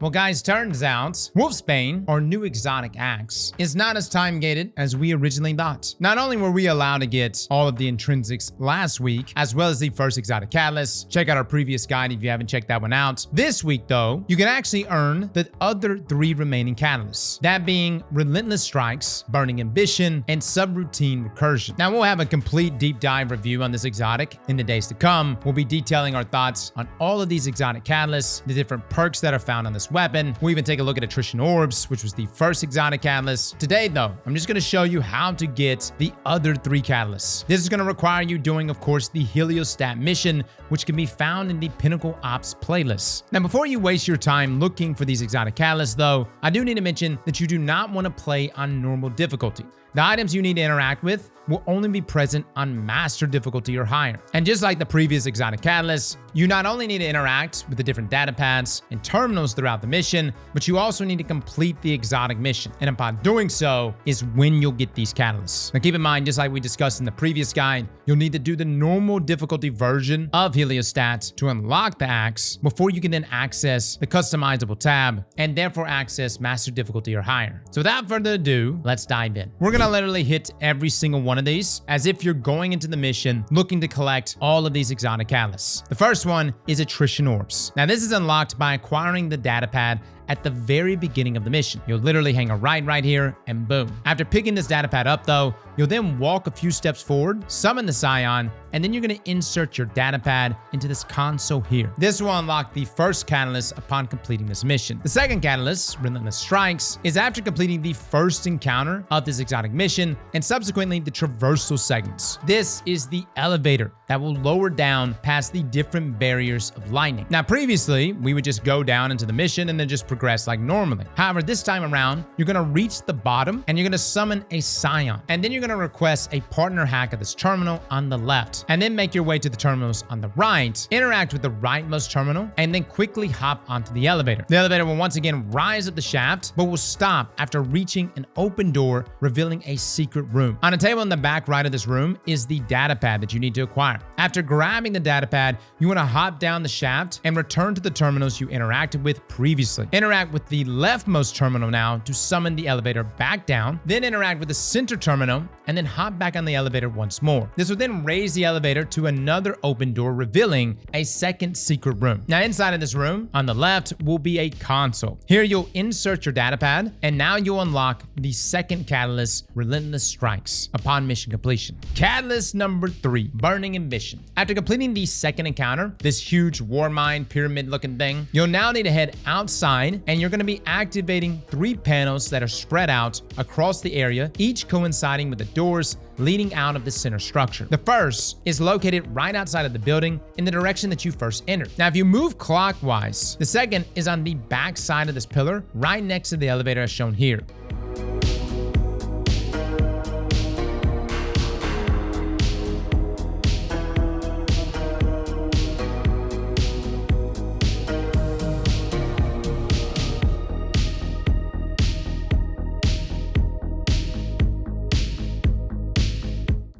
Well, guys, turns out Wolfsbane, our new exotic axe, is not as time-gated as we originally thought. Not only were we allowed to get all of the intrinsics last week, as well as the first exotic catalyst, check out our previous guide if you haven't checked that one out. This week, though, you can actually earn the other 3 remaining catalysts, that being Relentless Strikes, Burning Ambition, and Subroutine Recursion. Now, we'll have a complete deep dive review on this exotic in the days to come. We'll be detailing our thoughts on all of these exotic catalysts, the different perks that are found on this weapon. We'll even take a look at Attrition Orbs, which was the first exotic catalyst. Today, though, I'm just going to show you how to get the other 3 catalysts. This is going to require you doing, of course, the Heliostat mission, which can be found in the Pinnacle Ops playlist. Now, before you waste your time looking for these exotic catalysts, though, I do need to mention that you do not want to play on normal difficulty. The items you need to interact with will only be present on master difficulty or higher. And just like the previous exotic catalysts, you not only need to interact with the different data pads and terminals throughout the mission, but you also need to complete the exotic mission. And upon doing so is when you'll get these catalysts. Now keep in mind, just like we discussed in the previous guide, you'll need to do the normal difficulty version of Heliostat to unlock the axe before you can then access the customizable tab and therefore access master difficulty or higher. So without further ado, let's dive in. We're gonna literally hit every single one of these as if you're going into the mission looking to collect all of these exotic catalysts. The first one is Attrition Orbs. Now this is unlocked by acquiring the data pad at the very beginning of the mission. You'll literally hang a right here and boom. After picking this data pad up though, you'll then walk a few steps forward, summon the Scion, and then you're gonna insert your data pad into this console here. This will unlock the first catalyst upon completing this mission. The second catalyst, Relentless Strikes, is after completing the first encounter of this exotic mission and subsequently the traversal segments. This is the elevator that will lower down past the different barriers of lightning. Now previously, we would just go down into the mission and then just progress like normally. However, this time around, you're gonna reach the bottom and you're gonna summon a Scion. And then you're gonna request a partner hack at this terminal on the left. And then make your way to the terminals on the right, interact with the rightmost terminal, and then quickly hop onto the elevator. The elevator will once again rise up the shaft, but will stop after reaching an open door, revealing a secret room. On a table in the back right of this room is the data pad that you need to acquire. After grabbing the data pad, you wanna hop down the shaft and return to the terminals you interacted with previously. Interact with the leftmost terminal now to summon the elevator back down, then interact with the center terminal, and then hop back on the elevator once more. This will then raise the elevator to another open door, revealing a second secret room. Now inside of this room, on the left, will be a console. Here you'll insert your data pad, and now you'll unlock the second catalyst, Relentless Strikes, upon mission completion. Catalyst number 3, Burning Ambition. After completing the second encounter, this huge war mine pyramid looking thing, you'll now need to head outside and you're going to be activating 3 panels that are spread out across the area, each coinciding with the doors leading out of the center structure. The first is located right outside of the building in the direction that you first entered. Now, if you move clockwise, the second is on the back side of this pillar, right next to the elevator as shown here.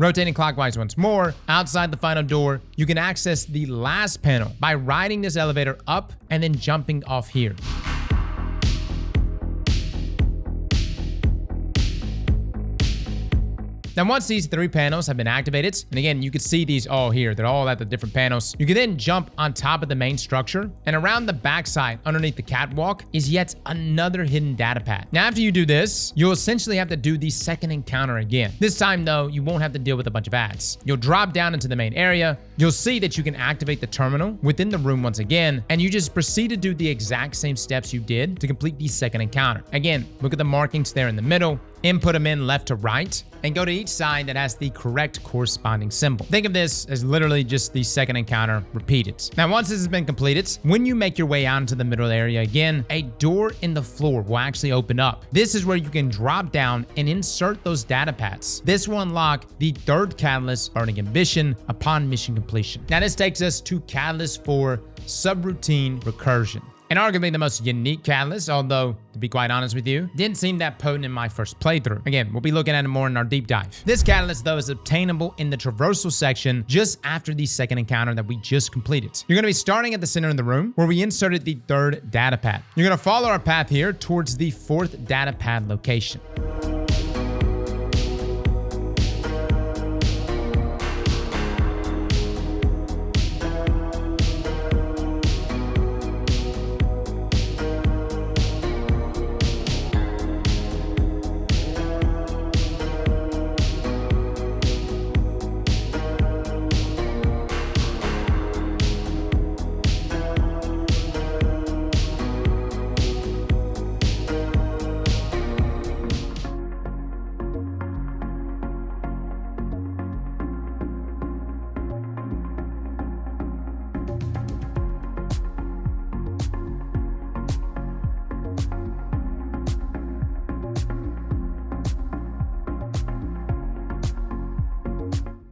Rotating clockwise once more, outside the final door, you can access the last panel by riding this elevator up and then jumping off here. Now, once these 3 panels have been activated, and again, you can see these all here, they're all at the different panels, you can then jump on top of the main structure, and around the backside, underneath the catwalk, is yet another hidden data pad. Now, after you do this, you'll essentially have to do the second encounter again. This time, though, you won't have to deal with a bunch of ads. You'll drop down into the main area, you'll see that you can activate the terminal within the room once again, and you just proceed to do the exact same steps you did to complete the second encounter. Again, look at the markings there in the middle, input them in left to right, and go to each side that has the correct corresponding symbol. Think of this as literally just the second encounter repeated. Now, once this has been completed, when you make your way out into the middle area again, a door in the floor will actually open up. This is where you can drop down and insert those data pads. This will unlock the third catalyst, Burning Ambition, upon mission completion. Now, this takes us to Catalyst 4, Subroutine Recursion. And arguably the most unique catalyst, although, to be quite honest with you, didn't seem that potent in my first playthrough. Again, we'll be looking at it more in our deep dive. This catalyst, though, is obtainable in the traversal section just after the second encounter that we just completed. You're going to be starting at the center of the room, where we inserted the 3rd data pad. You're going to follow our path here towards the 4th data pad location.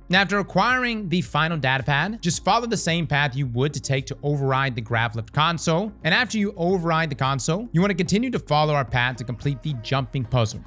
Now, after acquiring the final data pad, just follow the same path you would to take to override the Gravlift console. And after you override the console, you want to continue to follow our path to complete the jumping puzzle.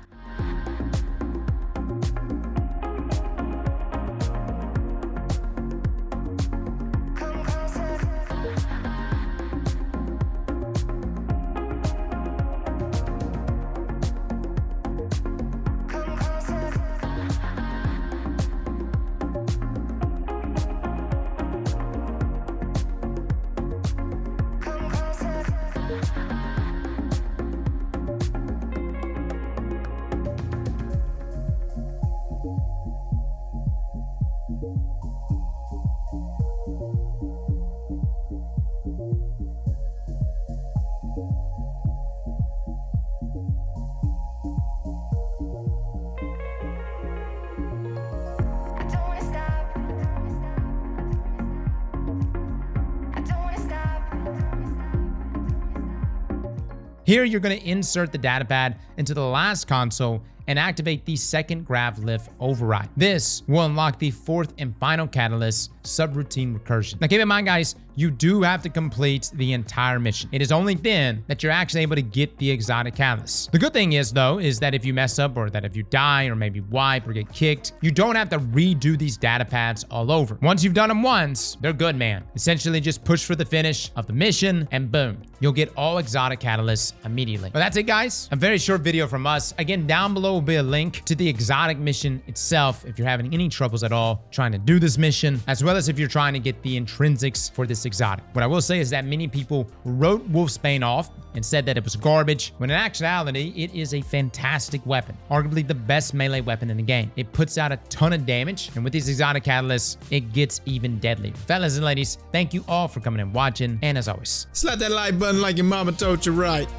Here, you're going to insert the data pad into the last console and activate the second Gravlift override. This will unlock the 4th and final catalyst, Subroutine Recursion. Now keep in mind, guys, you do have to complete the entire mission. It is only then that you're actually able to get the exotic catalyst. The good thing is, though, is that if you mess up, or that if you die, or maybe wipe or get kicked, you don't have to redo these data pads all over. Once you've done them once, they're good, man. Essentially just push for the finish of the mission and boom, you'll get all exotic catalysts immediately. But that's it, guys. A very short video from us. Again, down below will be a link to the exotic mission itself if you're having any troubles at all trying to do this mission, as well as if you're trying to get the intrinsics for this exotic. What I will say is that many people wrote Wolfsbane off and said that it was garbage, when in actuality, it is a fantastic weapon. Arguably the best melee weapon in the game. It puts out a ton of damage, and with these exotic catalysts, it gets even deadlier. Fellas and ladies, thank you all for coming and watching, and as always, slap that like button like your mama told you right.